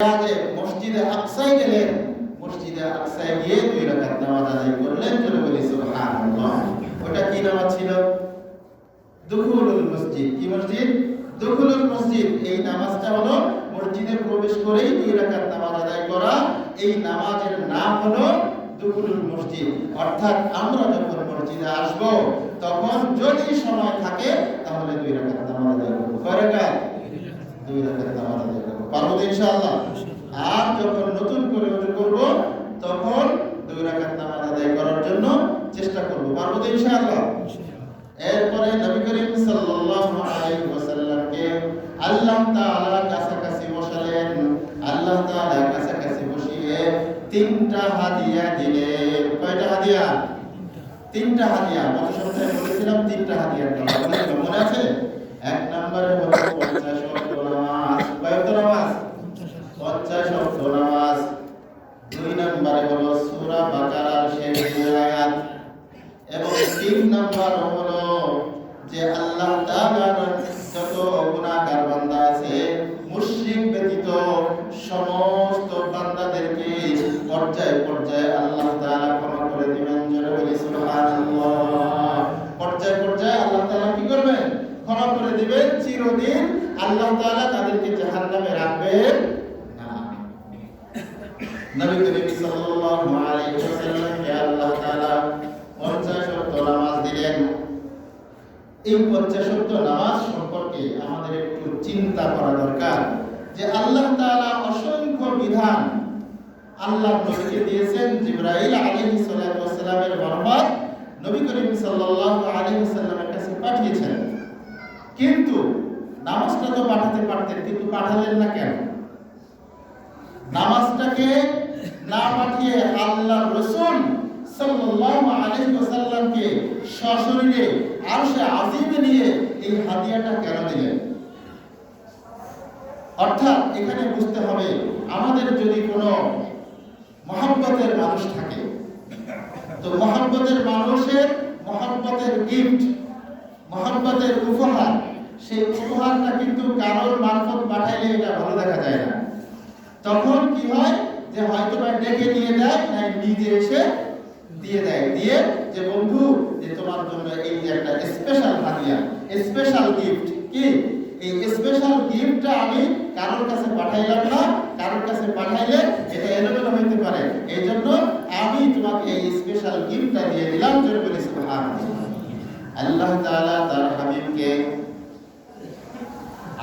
মসজিদে আকসায় গেলেন, মসজিদে আকসায় গিয়ে 2 রাকাত নামাজ আদায় করলেন। জোরে বলি সুবহানাল্লাহ। ওটা কি নামাজ ছিল? দুখুলুল মসজিদ। কি মসজিদ? দুখুলুল মসজিদ। এই নামাজটা হলো মসজিদে প্রবেশ করেই 2 রাকাত নামাজ আদায় করা। এই নামাজের নাম হলো দুখুলুল মসজিদ। অর্থাৎ আমরা যখন মসজিদে আসব তখন যদি সময় থাকে তাহলে 2 রাকাত নামাজ আদায় করব। কয় রাকাত? 2 রাকাত নামাজ আদায় করব। পারবো ইনশাআল্লাহ। আর যখন নতুন করে ওযু করব তখন 2 রাকাত নামাজ আদায় করার জন্য চেষ্টা করব। পারবো ইনশাআল্লাহ। এরপরে নবী করিম সাল্লাল্লাহু আলাইহি ওয়াসাল্লামকে আল্লাহ তাআলা কাছাকাছি বসালেন। আল্লাহ তাআলা কাছাকাছি বসিয়ে 3টা হাদিয়া দিলেন। কয়টা হাদিয়া? 3টা হাদিয়া। গত সপ্তাহে বলেছিলাম 3টা হাদিয়ার কথা। মনে আছে? 1 নম্বরে হলো 50 ওয়াক্ত নামাজ। কয় ওয়াক্ত নামাজ? 50 ওয়াক্ত নামাজ। 2 নম্বরে হলো সূরা বাকারার শেষ 2 আয়াত। এবং 3 নম্বর হলো যে আল্লাহ তাআলার যত গুনাহগার বান্দা আছে মুশরিক ব্যতীত সমস্ত বান্দাদেরকে পর্যায়ে পর্যায়ে আল্লাহ তাআলা ক্ষমা করে দিবেন। জোরে বলি সুবহানাল্লাহ। পর্যায়ে পর্যায়ে আল্লাহ তাআলা কি করবেন? ক্ষমা করে দিবেন। চিরদিন আল্লাহ তাআলা তাদেরকে জাহান্নামে রাখবেন না। নবী করিম সাল্লাল্লাহু আলাইহি ওয়াসাল্লামকে আল্লাহ তাআলা 50 ওয়াক্ত নামাজ দিলেন। এই 50 ওয়াক্ত নামাজ সম্পর্কে আমাদের একটু চিন্তা করা দরকার যে আল্লাহ তাআলা অসংখ্য বিধান আল্লাহ নবীকে দিয়েছেন। জিবরাইল আলাইহিস সালাতু ওয়াস সালামের মারফত নবী করিম সাল্লাল্লাহু আলাইহি ওয়াসাল্লামের কাছে পাঠিয়েছেন। কিন্তু নামাজটা তো পাঠাতে পারতেন, কিন্তু পাঠালেন না কেন? নামাজটাকে না পাঠিয়ে আল্লাহর রাসূল সাল্লাল্লাহু আলাইহি ওয়াসাল্লামকে সশরীরে আরশে আজিমে নিয়ে এই হাদিয়াটা কেন দিলেন? অর্থাৎ এখানে বুঝতে হবে আমাদের যদি কোনো মহব্বতের মানুষ থাকে তো মহব্বতের মানুষের মহব্বতের গিফট, মহব্বতের উপহার, সেই উপহারটা কিন্তু কারোর মারফত পাঠাইলে এটা ভালো দেখা যায় না। তখন কি হয় যে হয়তো বা ডেকে নিয়ে দেয়, না নিজে এসে দিয়ে দেয়, দিয়ে যে বন্ধু যে তোমার জন্য এই যে একটা স্পেশাল হাদিয়া, স্পেশাল গিফট। কি এই স্পেশাল গিফটটা আমি কারোর কাছে পাঠাইলাম না, কারোর কাছে পাঠাইলে এটা এলোমেলো হইতে পারে, এই জন্য আমি তোমাকে এই স্পেশাল গিফটটা দিয়ে দিলাম। জোরে বলি সুবহানাল্লাহ। আল্লাহ তাআলা তার হাবিবকে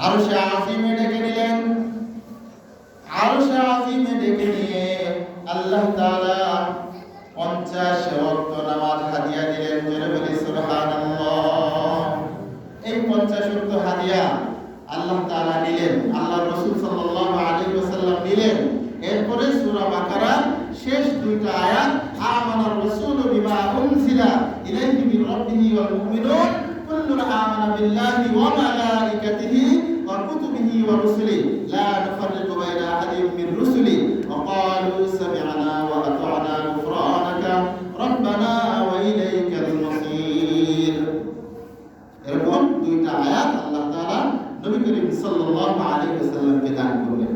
আরশে আজিমে ডেকে নিলেন। আরশে আজিমে ডেকে নিয়ে আল্লাহ তাআলা 50 ওয়াক্ত নামাজ হাদিয়া দিলেন। জোরে বলি সুবহানাল্লাহ। এই 50 ওয়াক্ত হাদিয়া আল্লাহ তাআলা নিলেন, আল্লাহ রাসূল সাল্লাল্লাহু আলাইহি ওয়াসাল্লাম নিলেন। এরপরে সূরা বাকারা শেষ 2টা আয়াত, আমানার রাসূলু বিমা উনজিলা ইলাইহি মির রাব্বিহি ওয়াল মুমিনুন কুল্লুন আমানা বিল্লাহি ওয়া মালাইকাতিহি ওয়া কুতুবিহি ওয়া রুসুলিহি লা নুফাররিকু বাইনা আহাদিন মির রুসুলিহি ওয়া ক্বালু সামি'না ওয়া আতা'না গুফরানাকা রাব্বানা ওয়া ইলাইকাল মাসীর। এরকম 2টা আয়াত আল্লাহ তাআলা নবী করিম সাল্লাল্লাহু আলাইহি ওয়াসাল্লামকে দান করলেন।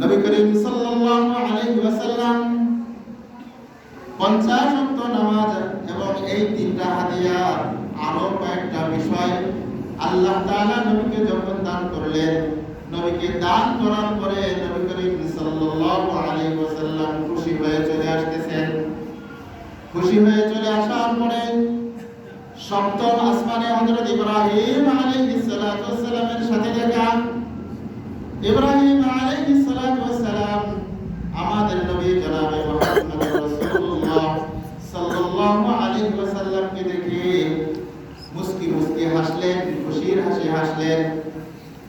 নবী করিম সাল্লাল্লাহু আলাইহি ওয়াসাল্লাম 50 ওয়াক্ত নামাজ এবং এই 3টা হাদিয়া আরো কয়েকটা বিষয় আল্লাহ তাআলা নবীকে যখন দান করলেন, নবীকে দান করার পরে নবী করিম সাল্লাল্লাহু আলাইহি ওয়াসাল্লাম খুশি হয়ে চলে আসতেছেন। খুশি হয়ে চলে আসার পরে সপ্তম আসমানে হযরত ইব্রাহিম আলাইহিস সালাতু ওয়াস সালামের সাথে দেখা। ইব্রাহিম আলাইহিস সালাতু ওয়াস সালাম আমাদের নবী জনাবে মুহাম্মদ রাসূলুল্লাহ সাল্লাল্লাহু আলাইহি ওয়াসাল্লামকে দেখে মুস্কি মুস্কি হাসলেন, খুশির হাসি হাসলেন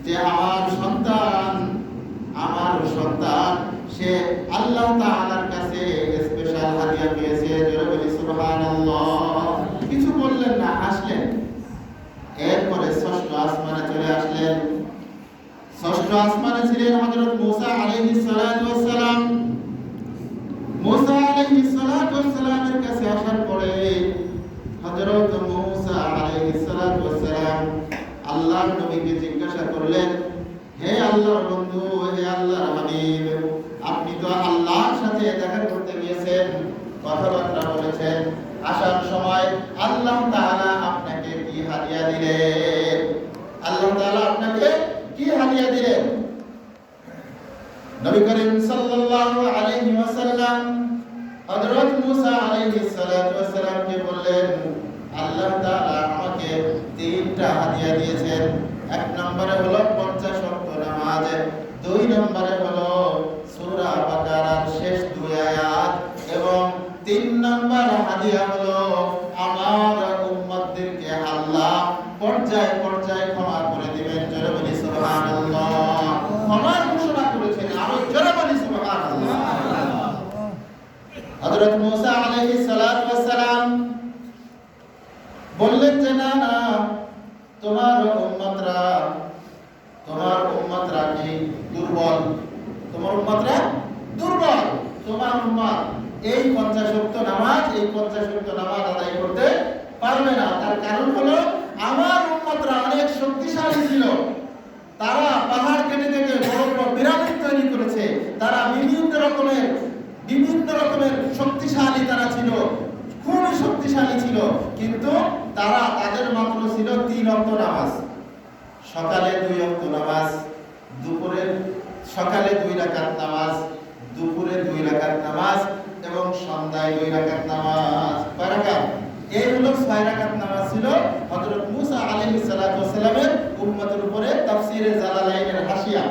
যে আমার সন্তান সে আল্লাহ তাআলার কাছে স্পেশাল হাদিয়া পেয়েছে। জোরে বলি সুবহানাল্লাহ। কিছু বললেন না, হাসলেন। এরপরে ষষ্ঠ আসমানে চলে আসলেন। ষষ্ঠ আসমানে ছিলেন হযরত মুসা আলাইহিস সালাতু ওয়াস সালাম। মুসা আলাইহিস সালাতু ওয়াস সালামের কাছে আসার পরে হযরত মুসা আলাইহিস সালাতু ওয়াস সালাম আল্লাহর নবীকে জিজ্ঞাসা করলেন, হে আল্লাহর বন্ধু, হে আল্লাহর হাবিব, আপনি তো আল্লাহর সাথে দেখা করতে গিয়েছেন, কথাবার্তা বলেছেন, আসার সময় আল্লাহ তাআলা আপনাকে কি হাদিয়া দিলেন? আল্লাহ তাআলা আপনাকে কি হাদিয়া দিলেন? নবী করিম সাল্লাল্লাহু আলাইহি ওয়াসাল্লাম হযরত মুসা আলাইহিস সালাতু ওয়াস সালামকে বললেন, আল্লাহ তাআলা আমাকে তিনটা হাদিয়া দিয়েছেন। এক নম্বরে হলো 50 ওয়াক্ত নামাজ, দুই নম্বরে হলো সূরা বাকারার শেষ দুই আয়াত, এবং তিন নম্বর হাদিয়া হলো আমার উম্মতদেরকে আল্লাহ পর্যায়ে পর্যায়ে ক্ষমা করে দিবেন। জোরে বলি সুবহানাল্লাহ। ক্ষমা ঘোষণা করেছেন, আরো জোরে বলি সুবহানাল্লাহ। হযরত মুসা আলাইহিস সালাতু ওয়াস সালাম বললেন যে না না, তোমার উম্মতরা কি দুর্বল, তোমার উম্মতরা দুর্বল, তোমার উম্মত এই 50 ওয়াক্ত নামাজ আদায় করতে পারবে না। তার কারণ হলো আমার উম্মতরা অনেক শক্তিশালী ছিল, তারা পাহাড় কেটে কেটে বড় বড় পিরামিড তৈরি করেছে, তারা বিভিন্ন রকমের শক্তিশালী তারা ছিল, খুবই শক্তিশালী ছিল, কিন্তু তাদের মাত্র ছিল 3 ওয়াক্ত নামাজ, সকালে 2 ওয়াক্ত নামাজ, সকালে 2 রাকাত নামাজ, দুপুরে 2 রাকাত নামাজ, এবং সন্ধ্যায় 2 রাকাত নামাজ। কয় রাকাত? এই হলো 6 রাকাত নামাজ ছিল হযরত মুসা আলাইহিস সালাতু ওয়াস সালামের উম্মতের উপরে। তাফসীরে জালালাইনের হাসিয়া,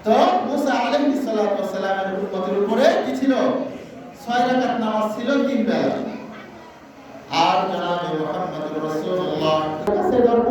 তো মুসা আলাইহিস সালাতু ওয়াস সালামের উম্মতের উপরে কি ছিল? 6 রাকাত নামাজ ছিল 3 বেলা। আর জনাবে মুহাম্মদুর রাসূলুল্লাহ কাছে দরখাস্ত